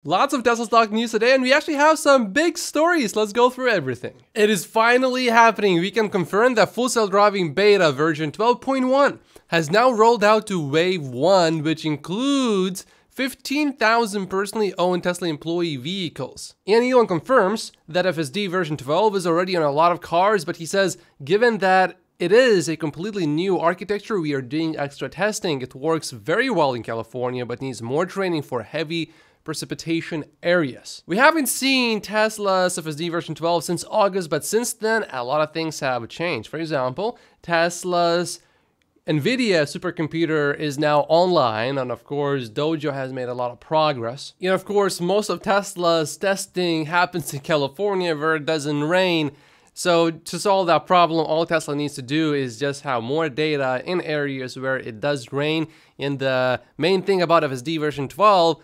Lots of Tesla stock news today, and we actually have some big stories. Let's go through everything. It is finally happening. We can confirm that Full Self-Driving Beta version 12.1 has now rolled out to Wave 1, which includes 15,000 personally owned Tesla employee vehicles. And Elon confirms that FSD version 12 is already on a lot of cars, but he says, given that it is a completely new architecture, we are doing extra testing. It works very well in California, but needs more training for heavy precipitation areas. We haven't seen Tesla's FSD version 12 since August, but since then, a lot of things have changed. For example, Tesla's NVIDIA supercomputer is now online, and of course, Dojo has made a lot of progress. And of course, most of Tesla's testing happens in California where it doesn't rain. So to solve that problem, all Tesla needs to do is just have more data in areas where it does rain. And the main thing about FSD version 12,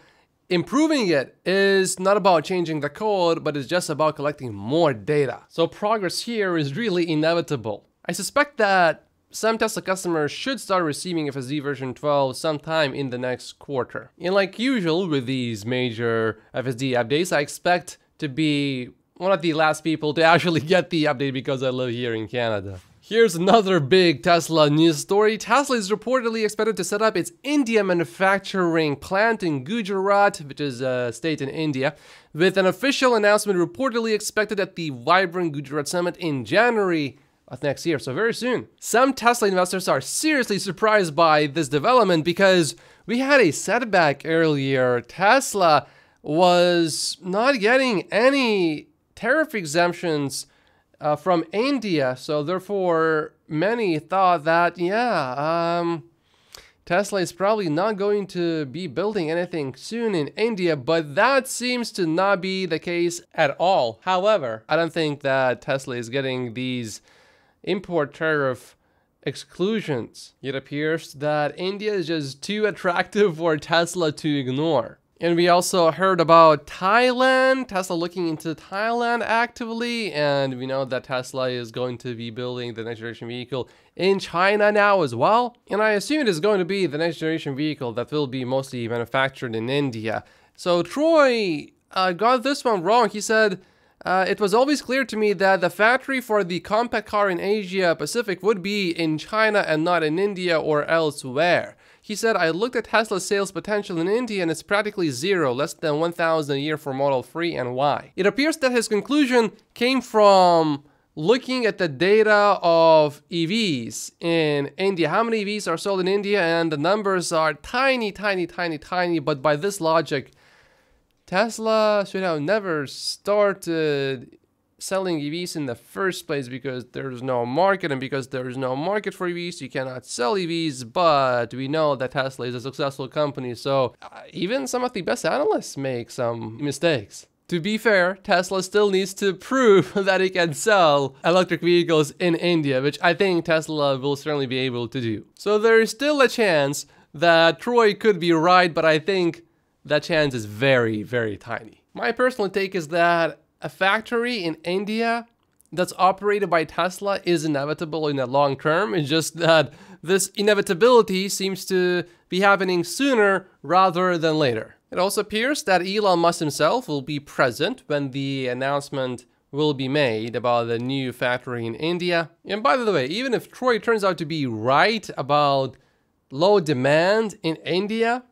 improving it is not about changing the code, but it's just about collecting more data. So progress here is really inevitable. I suspect that some Tesla customers should start receiving FSD version 12 sometime in the next quarter. And like usual with these major FSD updates, I expect to be one of the last people to actually get the update because I live here in Canada. Here's another big Tesla news story. Tesla is reportedly expected to set up its India manufacturing plant in Gujarat, which is a state in India, with an official announcement reportedly expected at the Vibrant Gujarat Summit in January of next year, so very soon. Some Tesla investors are seriously surprised by this development because we had a setback earlier. Tesla was not getting any tariff exemptions from India, so therefore many thought that Tesla is probably not going to be building anything soon in India, but that seems to not be the case at all. However, I don't think that Tesla is getting these import tariff exclusions. It appears that India is just too attractive for Tesla to ignore. And we also heard about Thailand, Tesla looking into Thailand actively, and we know that Tesla is going to be building the next generation vehicle in China now as well. And I assume it is going to be the next generation vehicle that will be mostly manufactured in India. So Troy got this one wrong. He said, it was always clear to me that the factory for the compact car in Asia Pacific would be in China and not in India or elsewhere. He said, I looked at Tesla's sales potential in India and it's practically zero, less than 1,000 a year for Model 3 and Y. It appears that his conclusion came from looking at the data of EVs in India. How many EVs are sold in India? And the numbers are tiny, tiny, tiny, tiny. But by this logic, Tesla should have never started selling EVs in the first place because there's no market, and because there's no market for EVs, you cannot sell EVs. But we know that Tesla is a successful company, so even some of the best analysts make some mistakes. To be fair, Tesla still needs to prove that it can sell electric vehicles in India, which I think Tesla will certainly be able to do. So there is still a chance that Troy could be right, but I think that chance is very, very tiny. My personal take is that a factory in India that's operated by Tesla is inevitable in the long term. It's just that this inevitability seems to be happening sooner rather than later. It also appears that Elon Musk himself will be present when the announcement will be made about the new factory in India. And by the way, even if Troy turns out to be right about low demand in India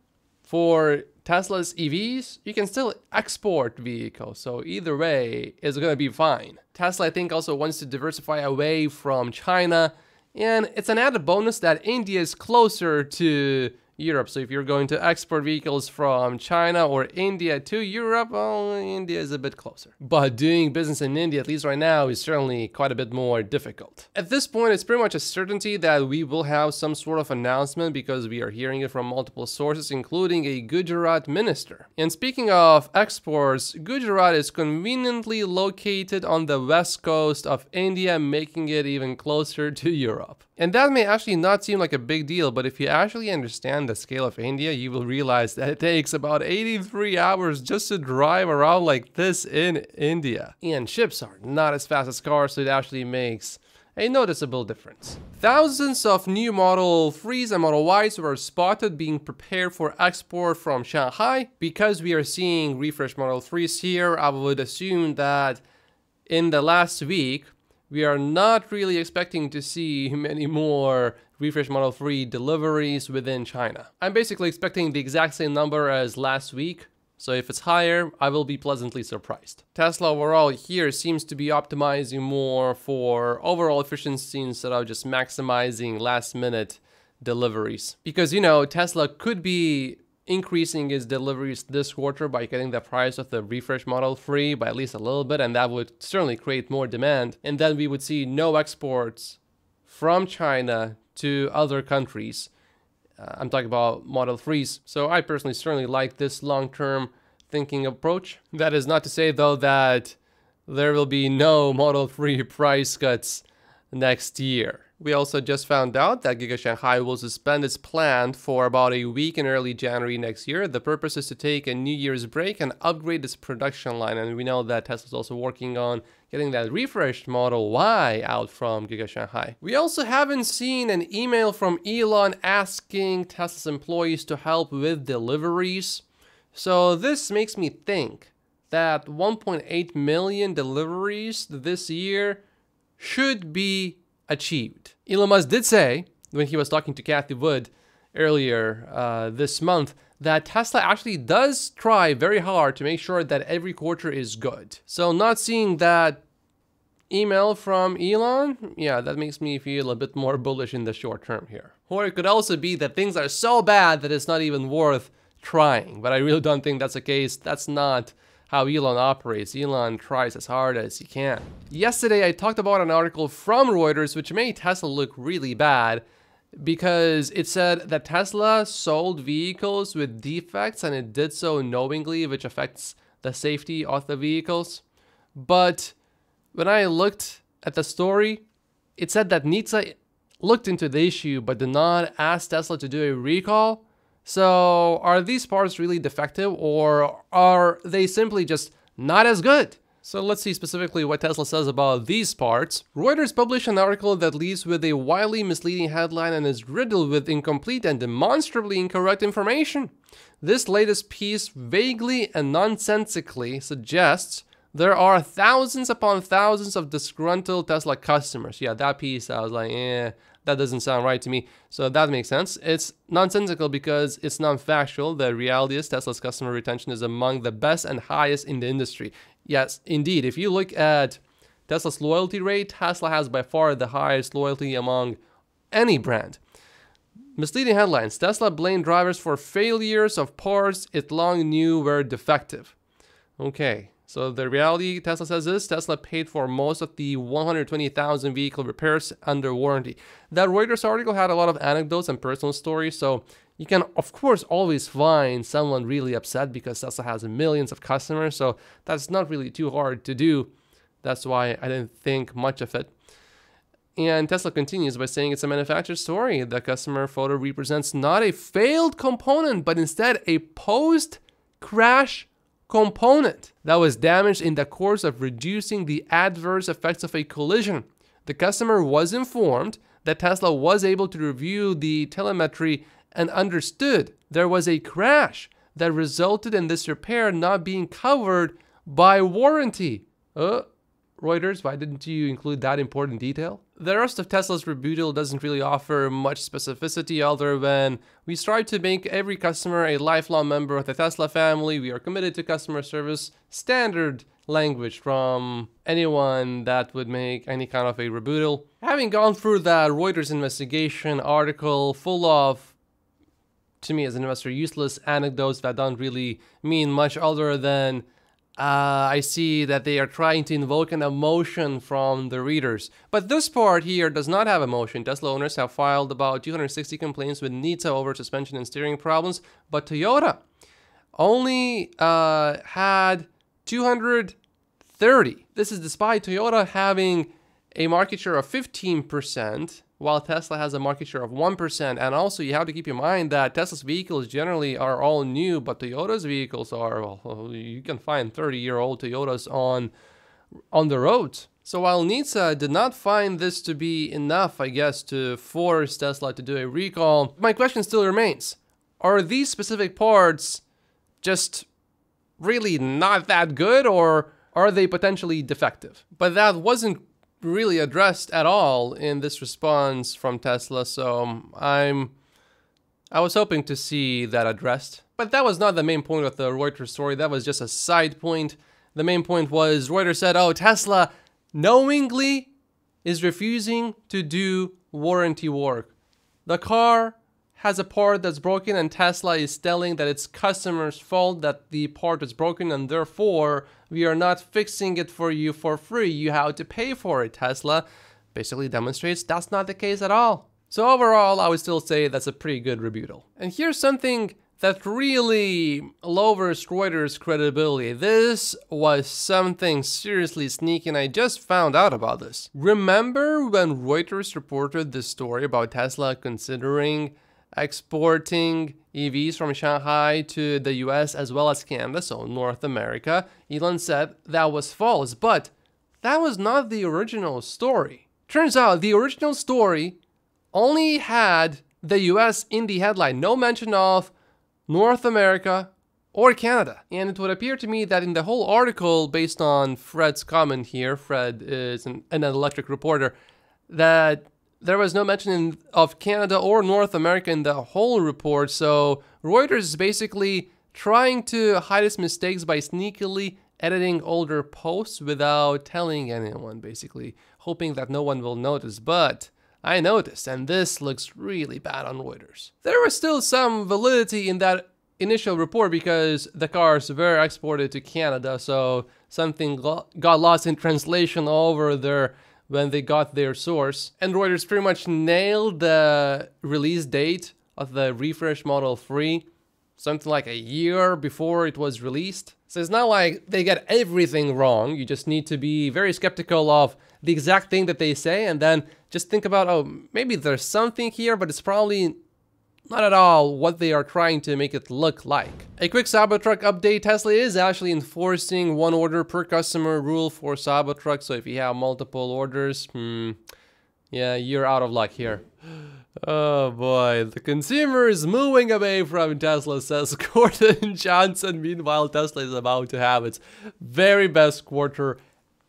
for Tesla's EVs, you can still export vehicles. So either way, it's going to be fine. Tesla, I think, also wants to diversify away from China. And it's an added bonus that India is closer to Europe. So if you're going to export vehicles from China or India to Europe, well, India is a bit closer. But doing business in India, at least right now, is certainly quite a bit more difficult. At this point, it's pretty much a certainty that we will have some sort of announcement because we are hearing it from multiple sources, including a Gujarat minister. And speaking of exports, Gujarat is conveniently located on the west coast of India, making it even closer to Europe. And that may actually not seem like a big deal, but if you actually understand the scale of India, you will realize that it takes about 83 hours just to drive around like this in India. And ships are not as fast as cars, so it actually makes a noticeable difference. Thousands of new Model 3s and Model Ys were spotted being prepared for export from Shanghai. Because we are seeing refreshed Model 3s here, I would assume that in the last week, we are not really expecting to see many more refreshed Model 3 deliveries within China. I'm basically expecting the exact same number as last week. So if it's higher, I will be pleasantly surprised. Tesla overall here seems to be optimizing more for overall efficiency instead of just maximizing last minute deliveries. Because, you know, Tesla could be increasing its deliveries this quarter by getting the price of the refresh Model 3 by at least a little bit, and that would certainly create more demand. And then we would see no exports from China to other countries. I'm talking about Model 3s. So I personally certainly like this long-term thinking approach. That is not to say, though, that there will be no Model 3 price cuts next year. We also just found out that Giga Shanghai will suspend its plant for about a week in early January next year. The purpose is to take a New Year's break and upgrade its production line. And we know that Tesla's also working on getting that refreshed Model Y out from Giga Shanghai. We also haven't seen an email from Elon asking Tesla's employees to help with deliveries. So this makes me think that 1.8 million deliveries this year should be achieved. Elon Musk did say, when he was talking to Cathie Wood earlier this month, that Tesla actually does try very hard to make sure that every quarter is good. So not seeing that email from Elon, yeah, that makes me feel a bit more bullish in the short term here. Or it could also be that things are so bad that it's not even worth trying, but I really don't think that's the case. That's not how Elon operates. Elon tries as hard as he can. Yesterday, I talked about an article from Reuters which made Tesla look really bad because it said that Tesla sold vehicles with defects and it did so knowingly, which affects the safety of the vehicles. But when I looked at the story, it said that NHTSA looked into the issue but did not ask Tesla to do a recall. So are these parts really defective, or are they simply just not as good? So let's see specifically what Tesla says about these parts. Reuters published an article that leads with a wildly misleading headline and is riddled with incomplete and demonstrably incorrect information. This latest piece vaguely and nonsensically suggests there are thousands upon thousands of disgruntled Tesla customers. Yeah, that piece, I was like, that doesn't sound right to me. So that makes sense. It's nonsensical because it's non-factual. The reality is Tesla's customer retention is among the best and highest in the industry. Yes, indeed. If you look at Tesla's loyalty rate, Tesla has by far the highest loyalty among any brand. Misleading headlines. Tesla blamed drivers for failures of parts it long knew were defective. Okay. So the reality, Tesla says, is Tesla paid for most of the 120,000 vehicle repairs under warranty. That Reuters article had a lot of anecdotes and personal stories, so you can, of course, always find someone really upset because Tesla has millions of customers, so that's not really too hard to do. That's why I didn't think much of it. And Tesla continues by saying it's a manufacturer story. The customer photo represents not a failed component, but instead a post-crash component that was damaged in the course of reducing the adverse effects of a collision. The customer was informed that Tesla was able to review the telemetry and understood there was a crash that resulted in this repair not being covered by warranty. Reuters, why didn't you include that important detail? The rest of Tesla's rebuttal doesn't really offer much specificity other than we strive to make every customer a lifelong member of the Tesla family. We are committed to customer service. Standard language from anyone that would make any kind of a rebuttal. Having gone through that Reuters investigation article full of, to me as an investor, useless anecdotes that don't really mean much other than I see that they are trying to invoke an emotion from the readers. But this part here does not have emotion. Tesla owners have filed about 260 complaints with NHTSA over suspension and steering problems, but Toyota only had 230. This is despite Toyota having a market share of 15%, while Tesla has a market share of 1%. And also you have to keep in mind that Tesla's vehicles generally are all new, but Toyota's vehicles are, well, you can find 30-year-old Toyotas on the roads. So while NHTSA did not find this to be enough, I guess, to force Tesla to do a recall, my question still remains. Are these specific parts just really not that good, or are they potentially defective? But that wasn't really addressed at all in this response from Tesla, so I was hoping to see that addressed. But that was not the main point of the Reuters story, that was just a side point. The main point was Reuters said, oh, Tesla knowingly is refusing to do warranty work. The car has a part that's broken and Tesla is telling that it's customer's fault that the part is broken and therefore we are not fixing it for you for free. You have to pay for it. Tesla basically demonstrates that's not the case at all. So overall, I would still say that's a pretty good rebuttal. And here's something that really lowers Reuters' credibility. This was something seriously sneaky, and I just found out about this. Remember when Reuters reported this story about Tesla considering exporting EVs from Shanghai to the US as well as Canada, so North America? Elon said that was false, but that was not the original story. Turns out the original story only had the US in the headline, no mention of North America or Canada. And it would appear to me that in the whole article, based on Fred's comment here, Fred is an electric reporter, that there was no mention of Canada or North America in the whole report. So Reuters is basically trying to hide its mistakes by sneakily editing older posts without telling anyone, basically hoping that no one will notice. But I noticed, and this looks really bad on Reuters. There was still some validity in that initial report because the cars were exported to Canada, so something got lost in translation over there when they got their source. And Reuters pretty much nailed the release date of the refresh Model 3, something like a year before it was released. So it's not like they get everything wrong. You just need to be very skeptical of the exact thing that they say and then just think about, oh, maybe there's something here, but it's probably not at all what they are trying to make it look like. A quick Cybertruck update. Tesla is actually enforcing one order per customer rule for Cybertruck. So if you have multiple orders, yeah, you're out of luck here. Oh boy, the consumer is moving away from Tesla, says Gordon Johnson. Meanwhile, Tesla is about to have its very best quarter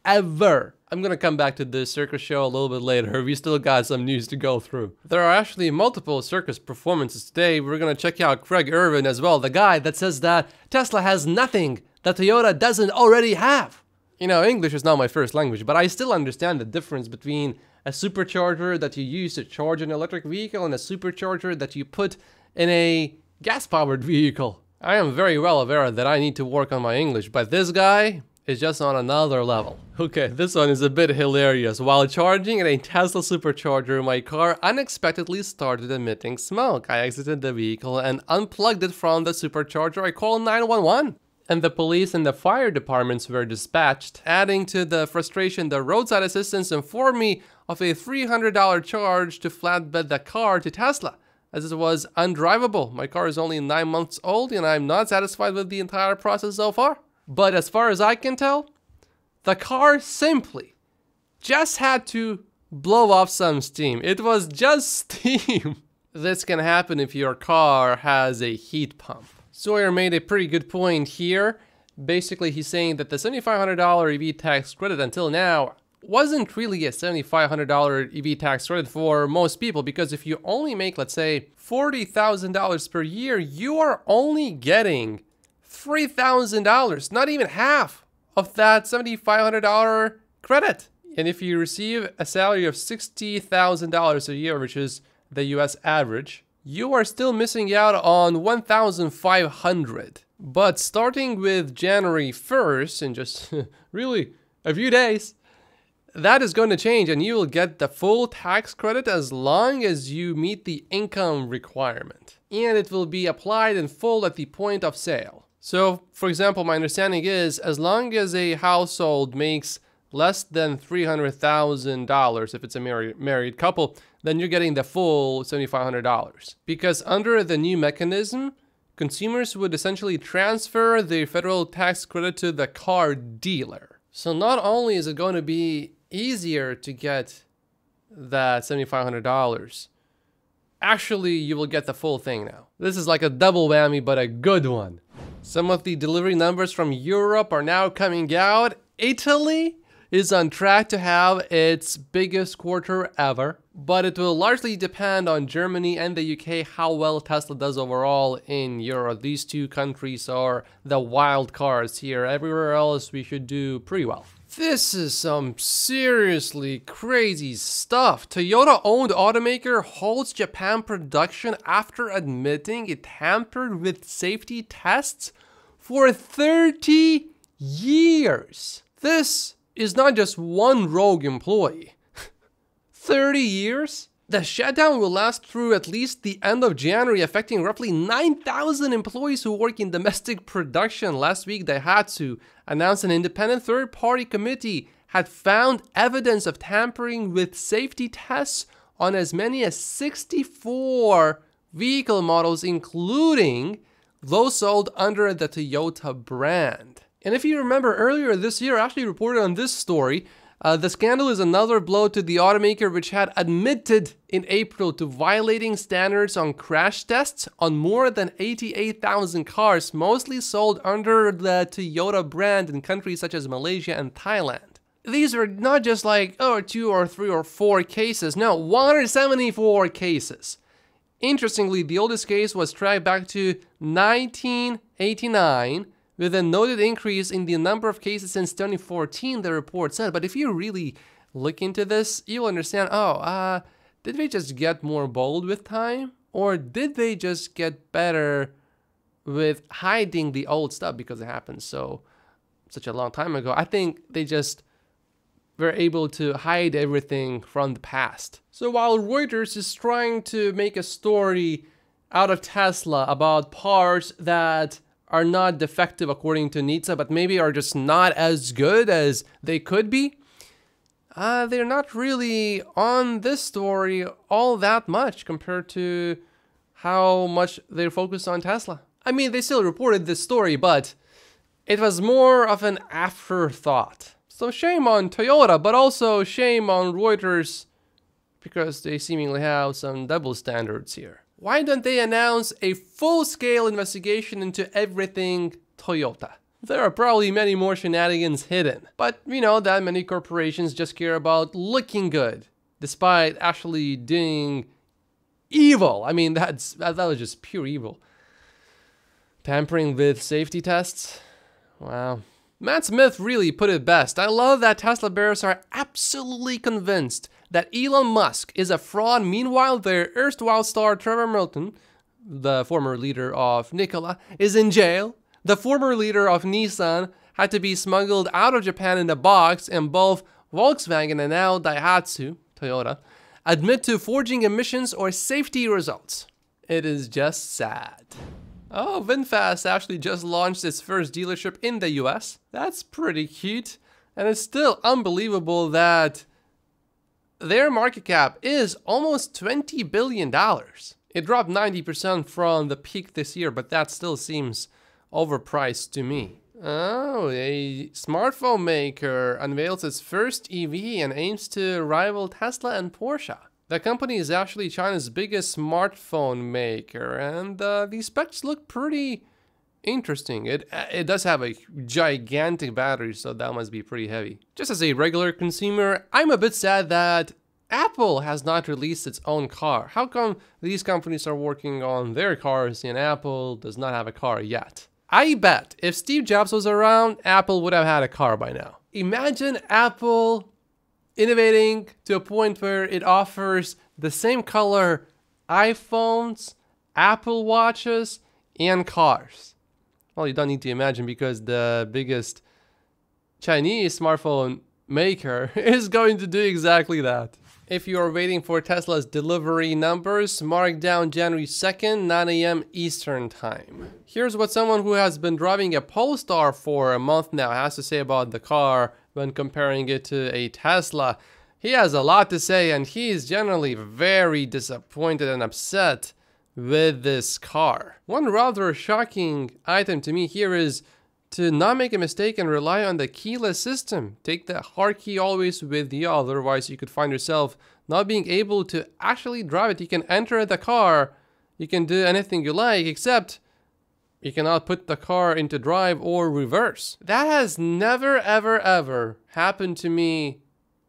ever. I'm gonna come back to this circus show a little bit later. We still got some news to go through. There are actually multiple circus performances today. We're gonna check out Craig Irvin as well, the guy that says that Tesla has nothing that Toyota doesn't already have. You know, English is not my first language, but I still understand the difference between a supercharger that you use to charge an electric vehicle and a supercharger that you put in a gas-powered vehicle. I am very well aware that I need to work on my English, but this guy is just on another level. Okay, this one is a bit hilarious. While charging at a Tesla supercharger, my car unexpectedly started emitting smoke. I exited the vehicle and unplugged it from the supercharger. I called 911. And the police and the fire departments were dispatched. Adding to the frustration, the roadside assistance informed me of a $300 charge to flatbed the car to Tesla, as it was undrivable. My car is only 9 months old and I'm not satisfied with the entire process so far. But as far as I can tell, the car simply just had to blow off some steam. It was just steam. This can happen if your car has a heat pump. Sawyer made a pretty good point here. Basically, he's saying that the $7,500 EV tax credit until now wasn't really a $7,500 EV tax credit for most people, because if you only make, let's say, $40,000 per year, you are only getting $3,000, not even half of that $7,500 credit. And if you receive a salary of $60,000 a year, which is the US average, you are still missing out on $1,500. But starting with January 1st, in just really a few days, that is going to change and you will get the full tax credit as long as you meet the income requirement. And it will be applied in full at the point of sale. So, for example, my understanding is as long as a household makes less than $300,000, if it's a married couple, then you're getting the full $7,500. Because under the new mechanism, consumers would essentially transfer the federal tax credit to the car dealer. So not only is it going to be easier to get that $7,500. Actually, you will get the full thing now. This is like a double whammy, but a good one. Some of the delivery numbers from Europe are now coming out. Italy is on track to have its biggest quarter ever, but it will largely depend on Germany and the UK how well Tesla does overall in Europe. These two countries are the wild cards here. Everywhere else we should do pretty well. This is some seriously crazy stuff. Toyota-owned automaker halts Japan production after admitting it tampered with safety tests for 30 years. This is not just one rogue employee. 30 years? The shutdown will last through at least the end of January, affecting roughly 9,000 employees who work in domestic production. Last week, Daihatsu announced an independent third-party committee had found evidence of tampering with safety tests on as many as 64 vehicle models, including those sold under the Toyota brand. And if you remember earlier this year, I actually reported on this story. The scandal is another blow to the automaker, which had admitted in April to violating standards on crash tests on more than 88,000 cars, mostly sold under the Toyota brand in countries such as Malaysia and Thailand. These are not just like, oh, 2 or 3 or 4 cases. No, 174 cases. Interestingly, the oldest case was tracked back to 1989, with a noted increase in the number of cases since 2014, the report said. But if you really look into this, you'll understand, did they just get more bold with time? Or did they just get better with hiding the old stuff because it happened such a long time ago? I think they just were able to hide everything from the past. So while Reuters is trying to make a story out of Tesla about parts that are not defective according to NHTSA, but maybe are just not as good as they could be, they're not really on this story all that much compared to how much they're focused on Tesla. I mean, they still reported this story, but it was more of an afterthought. So shame on Toyota, but also shame on Reuters because they seemingly have some double standards here. Why don't they announce a full-scale investigation into everything Toyota? There are probably many more shenanigans hidden. But you know that many corporations just care about looking good, despite actually doing evil. I mean, that was just pure evil. Tampering with safety tests? Wow. Matt Smith really put it best. I love that Tesla bears are absolutely convinced that Elon Musk is a fraud. Meanwhile, their erstwhile star Trevor Milton, the former leader of Nikola, is in jail. The former leader of Nissan had to be smuggled out of Japan in a box, and both Volkswagen and now Daihatsu, Toyota, admit to forging emissions or safety results. It is just sad. Oh, VinFast actually just launched its first dealership in the US. That's pretty cute. And it's still unbelievable that their market cap is almost $20 billion. It dropped 90% from the peak this year, but that still seems overpriced to me. Oh, a smartphone maker unveils its first EV and aims to rival Tesla and Porsche. The company is actually China's biggest smartphone maker, and the specs look pretty interesting. It does have a gigantic battery, so that must be pretty heavy. Just as a regular consumer, I'm a bit sad that Apple has not released its own car. How come these companies are working on their cars and Apple does not have a car yet? I bet if Steve Jobs was around, Apple would have had a car by now. Imagine Apple innovating to a point where it offers the same color iPhones, Apple Watches, and cars. Well, you don't need to imagine because the biggest Chinese smartphone maker is going to do exactly that. If you are waiting for Tesla's delivery numbers, mark down January 2nd, 9 a.m. Eastern Time. Here's what someone who has been driving a Polestar for a month now has to say about the car when comparing it to a Tesla. He has a lot to say, and he is generally very disappointed and upset with this car. One rather shocking item to me here is to not make a mistake and rely on the keyless system. Take the hard key always with you, otherwise you could find yourself not being able to actually drive it. You can enter the car, you can do anything you like, except you cannot put the car into drive or reverse. That has never, ever, ever happened to me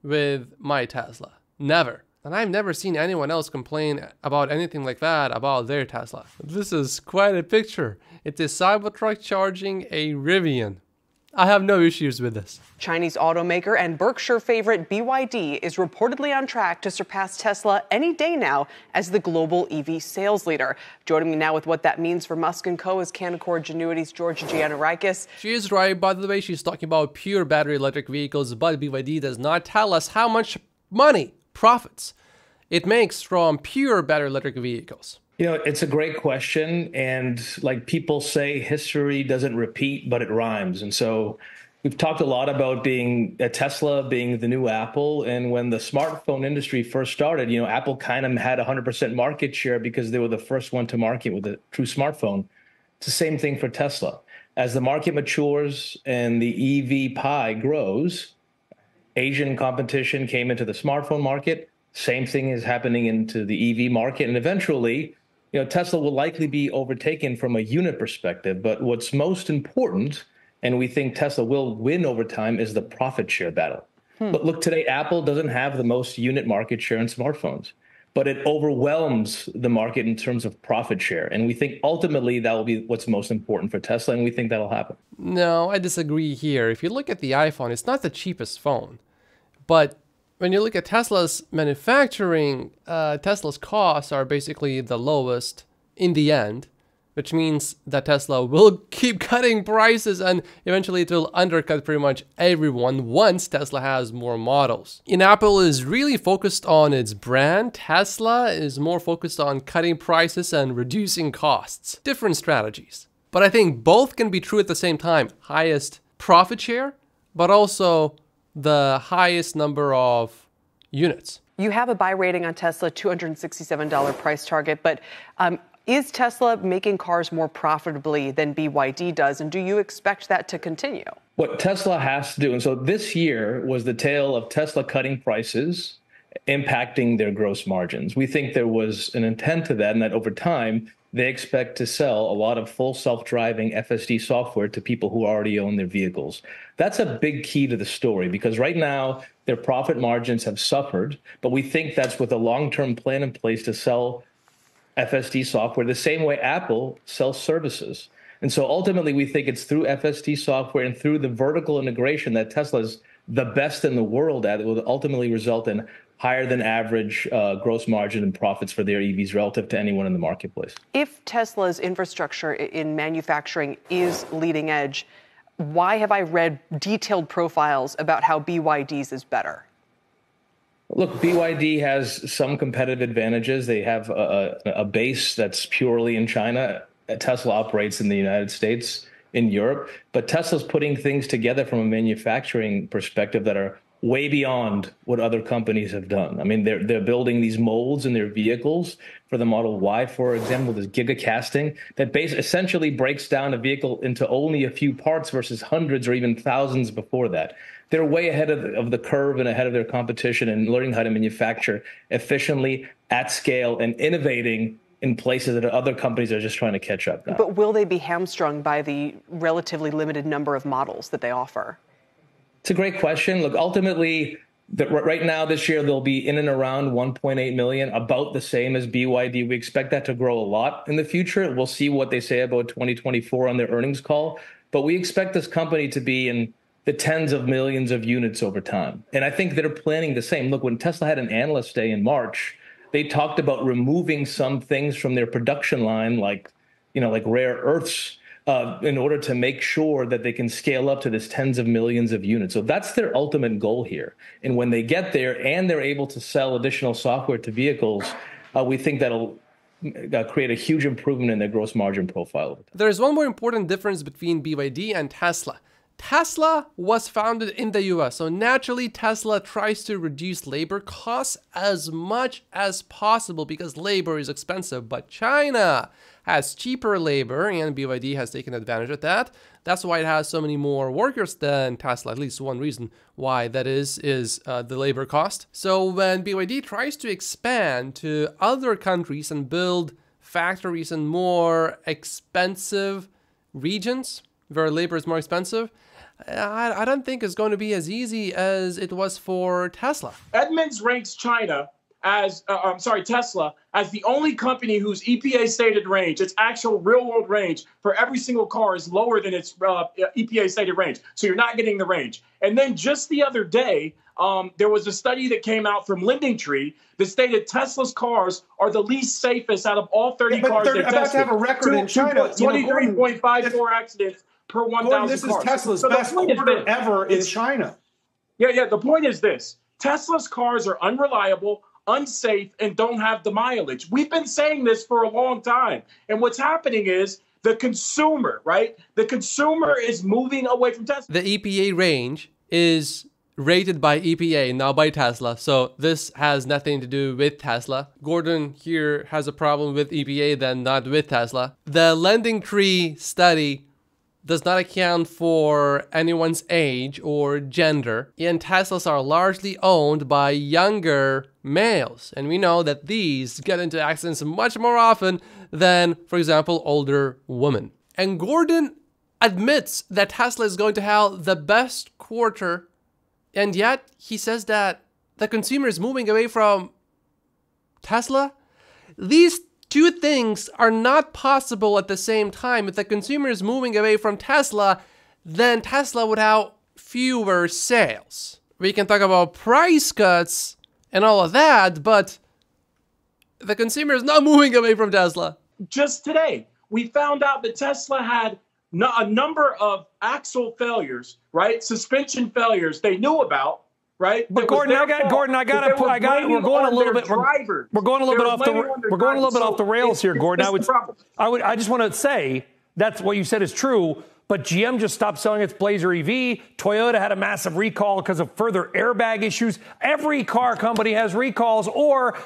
with my Tesla. Never. And I've never seen anyone else complain about anything like that about their Tesla. This is quite a picture. It's a Cybertruck charging a Rivian. I have no issues with this. Chinese automaker and Berkshire favorite BYD is reportedly on track to surpass Tesla any day now as the global EV sales leader. Joining me now with what that means for Musk & Co. is Canaccord Genuity's Georgia Giannarakis. She is right. By the way, she's talking about pure battery electric vehicles, but BYD does not tell us how much money, profits, it makes from pure battery electric vehicles. You know, it's a great question. And like people say, history doesn't repeat, but it rhymes. And so we've talked a lot about Tesla being the new Apple. And when the smartphone industry first started, you know, Apple kind of had 100% market share because they were the first one to market with a true smartphone. It's the same thing for Tesla. As the market matures and the EV pie grows, Asian competition came into the smartphone market. Same thing is happening into the EV market. And eventually, you know, Tesla will likely be overtaken from a unit perspective. But what's most important, and we think Tesla will win over time, is the profit share battle. But look, today, Apple doesn't have the most unit market share in smartphones, but it overwhelms the market in terms of profit share. And we think ultimately that will be what's most important for Tesla, and we think that'll happen. No, I disagree here. If you look at the iPhone, it's not the cheapest phone. But when you look at Tesla's manufacturing, Tesla's costs are basically the lowest in the end, which means that Tesla will keep cutting prices and eventually it will undercut pretty much everyone once Tesla has more models. And Apple is really focused on its brand. Tesla is more focused on cutting prices and reducing costs. Different strategies. But I think both can be true at the same time. Highest profit share, but also the highest number of units. You have a buy rating on Tesla, $267 price target, but is Tesla making cars more profitably than BYD does, and do you expect that to continue? What Tesla has to do, and so this year was the tale of Tesla cutting prices, impacting their gross margins. We think there was an intent to that, and that over time, they expect to sell a lot of full self-driving FSD software to people who already own their vehicles. That's a big key to the story because right now their profit margins have suffered, but we think that's with a long-term plan in place to sell FSD software the same way Apple sells services. And so ultimately we think it's through FSD software and through the vertical integration that Tesla's the best in the world at. It will ultimately result in higher than average gross margin and profits for their EVs relative to anyone in the marketplace. If Tesla's infrastructure in manufacturing is leading edge, why have I read detailed profiles about how BYD's is better? Look, BYD has some competitive advantages. They have a base that's purely in China. Tesla operates in the United States, in Europe, but Tesla's putting things together from a manufacturing perspective that are way beyond what other companies have done. I mean, they're building these molds in their vehicles for the Model Y, for example, this gigacasting that essentially breaks down a vehicle into only a few parts versus hundreds or even thousands before that. They're way ahead of the curve and ahead of their competition and learning how to manufacture efficiently at scale and innovating in places that other companies are just trying to catch up now. But will they be hamstrung by the relatively limited number of models that they offer? It's a great question. Look, ultimately, right now, this year, they'll be in and around 1.8 million, about the same as BYD. We expect that to grow a lot in the future. We'll see what they say about 2024 on their earnings call. But we expect this company to be in the tens of millions of units over time. And I think they're planning the same. Look, when Tesla had an analyst day in March, they talked about removing some things from their production line, like rare earths, in order to make sure that they can scale up to this tens of millions of units. So that's their ultimate goal here. And when they get there and they're able to sell additional software to vehicles, we think that'll create a huge improvement in their gross margin profile. There's one more important difference between BYD and Tesla. Tesla was founded in the US, so naturally Tesla tries to reduce labor costs as much as possible because labor is expensive. But China has cheaper labor, and BYD has taken advantage of that. That's why it has so many more workers than Tesla. At least one reason why that is the labor cost. So when BYD tries to expand to other countries and build factories in more expensive regions where labor is more expensive, I don't think it's going to be as easy as it was for Tesla. Edmunds ranks China as, Tesla as the only company whose EPA stated range, its actual real world range for every single car is lower than its EPA stated range. So you're not getting the range. And then just the other day, there was a study that came out from LendingTree that stated Tesla's cars are the least safest out of all 30 cars they tested. They're about to have a record in China. 23.54 accidents per 1,000 cars. This is Tesla's best quarter ever in China. Yeah. The point is this. Tesla's cars are unreliable, unsafe, and don't have the mileage. We've been saying this for a long time. And what's happening is the consumer, right? The consumer is moving away from Tesla. The EPA range is rated by EPA, not by Tesla. So this has nothing to do with Tesla. Gordon here has a problem with EPA, then not with Tesla. The LendingTree study does not account for anyone's age or gender, and Teslas are largely owned by younger males. And we know that these get into accidents much more often than, for example, older women. And Gordon admits that Tesla is going to have the best quarter, and yet he says that the consumer is moving away from Tesla. These two things are not possible at the same time. If the consumer is moving away from Tesla, then Tesla would have fewer sales. We can talk about price cuts and all of that, but the consumer is not moving away from Tesla. Just today, we found out that Tesla had a number of axle failures, right? Suspension failures they knew about. Right, but Gordon, we're going a little bit off the rails here, Gordon. I just want to say that's what you said is true. But GM just stopped selling its Blazer EV. Toyota had a massive recall because of further airbag issues. Every car company has recalls, or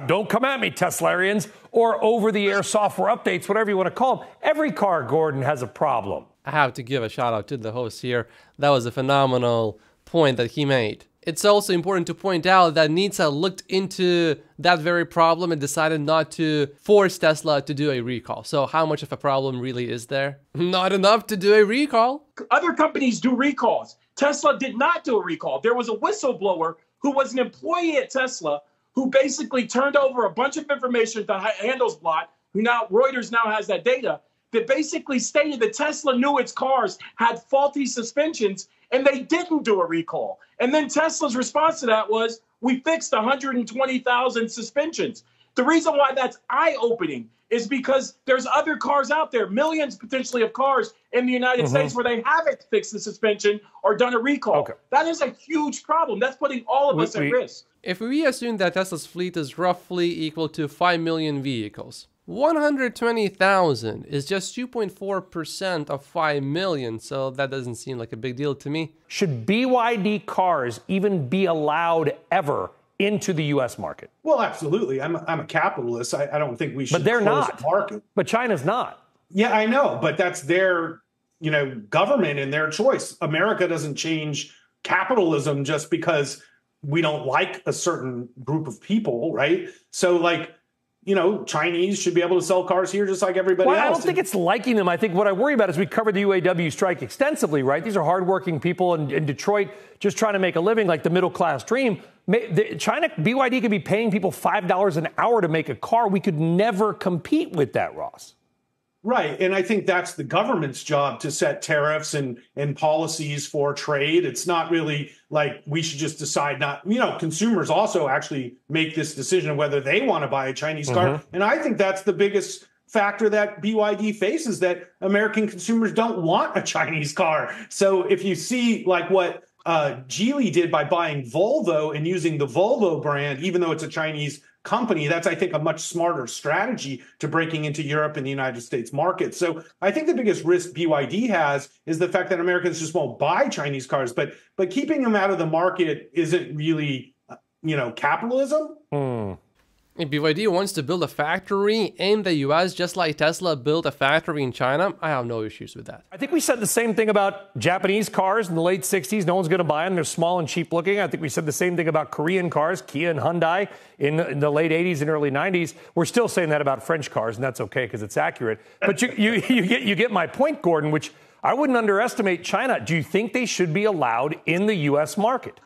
don't come at me, Teslarians, or over-the-air software updates, whatever you want to call them. Every car, Gordon, has a problem. I have to give a shout out to the host here. That was a phenomenal point that he made. It's also important to point out that NHTSA looked into that very problem and decided not to force Tesla to do a recall. So how much of a problem really is there? Not enough to do a recall. Other companies do recalls. Tesla did not do a recall. There was a whistleblower who was an employee at Tesla who basically turned over a bunch of information to Handelsblatt, who now Reuters now has that data, that basically stated that Tesla knew its cars had faulty suspensions and they didn't do a recall. And then Tesla's response to that was, we fixed 120,000 suspensions. The reason why that's eye-opening is because there's other cars out there, millions potentially of cars in the United States where they haven't fixed the suspension or done a recall. Okay. That is a huge problem. That's putting all of us at risk. If we assume that Tesla's fleet is roughly equal to 5 million vehicles, 120,000 is just 2.4% of 5 million, so that doesn't seem like a big deal to me. Should BYD cars even be allowed ever into the U.S. market? Well, absolutely. I'm a capitalist. I don't think we should. But they're close not. The market. But China's not. Yeah, I know. But that's their, government and their choice. America doesn't change capitalism just because we don't like a certain group of people, right? So, Chinese should be able to sell cars here just like everybody else. I don't think it's liking them. I think what I worry about is we covered the UAW strike extensively, right? These are hardworking people in Detroit just trying to make a living, like the middle class dream. China, BYD could be paying people $5 an hour to make a car. We could never compete with that, Ross. Right. And I think that's the government's job to set tariffs and policies for trade. It's not really like we should just decide not, consumers also actually make this decision of whether they want to buy a Chinese car. And I think that's the biggest factor that BYD faces, that American consumers don't want a Chinese car. So if you see what Geely did by buying Volvo and using the Volvo brand, even though it's a Chinese company, that's, I think, a much smarter strategy to breaking into Europe and the United States market. So I think the biggest risk BYD has is the fact that Americans just won't buy Chinese cars. But keeping them out of the market isn't really, capitalism. If BYD wants to build a factory in the US just like Tesla built a factory in China, I have no issues with that. I think we said the same thing about Japanese cars in the late 60s. No one's going to buy them. They're small and cheap looking. I think we said the same thing about Korean cars, Kia and Hyundai in the late 80s and early 90s. We're still saying that about French cars, and that's okay because it's accurate. But you get my point, Gordon, which I wouldn't underestimate China. Do you think they should be allowed in the U.S. market?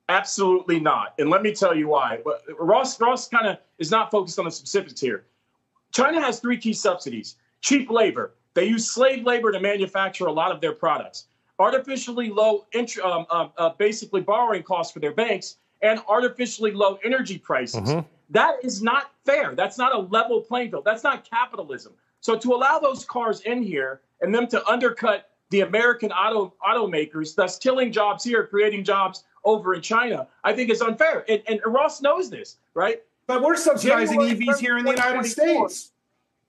Absolutely not. And let me tell you why. Ross kind of is not focused on the specifics here. China has 3 key subsidies. Cheap labor. They use slave labor to manufacture a lot of their products. Artificially low, basically borrowing costs for their banks, and artificially low energy prices. Mm-hmm. That is not fair. That's not a level playing field. That's not capitalism. So to allow those cars in here and them to undercut the American automakers, thus killing jobs here, creating jobs over in China, I think is unfair. And Ross knows this, right? But we're subsidizing EVs here in the United States.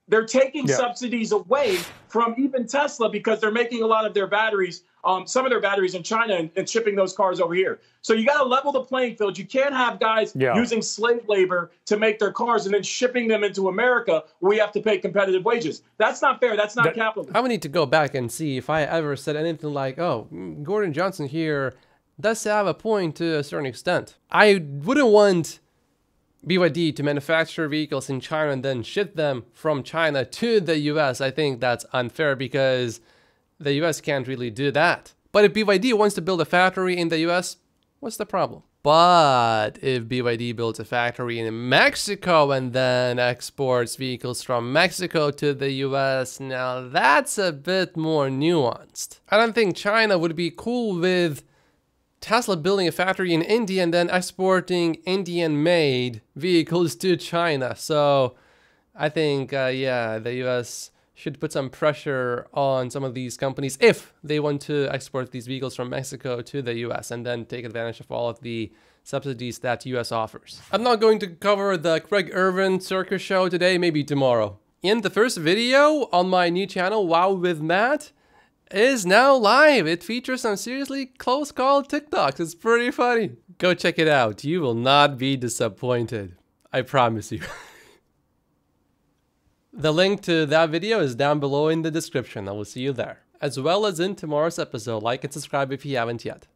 They're taking subsidies away from even Tesla because they're making a lot of their batteries, some of their batteries in China and shipping those cars over here. So you got to level the playing field. You can't have guys using slave labor to make their cars and then shipping them into America where we have to pay competitive wages. That's not fair. That's not capitalism. I would need to go back and see if I ever said anything like, oh, Gordon Johnson here does have a point to a certain extent. I wouldn't want BYD to manufacture vehicles in China and then ship them from China to the US. I think that's unfair because the US can't really do that. But if BYD wants to build a factory in the US, what's the problem? But if BYD builds a factory in Mexico and then exports vehicles from Mexico to the US, now that's a bit more nuanced. I don't think China would be cool with Tesla building a factory in India and then exporting Indian-made vehicles to China. So I think, the US should put some pressure on some of these companies if they want to export these vehicles from Mexico to the US and then take advantage of all of the subsidies that US offers. I'm not going to cover the Craig Irvin circus show today, maybe tomorrow. In the first video on my new channel, Wow with Matt, is now live. It features some seriously close call TikToks. It's pretty funny. Go check it out. You will not be disappointed. I promise you. The link to that video is down below in the description. I will see you there. As well as in tomorrow's episode. Like and subscribe if you haven't yet.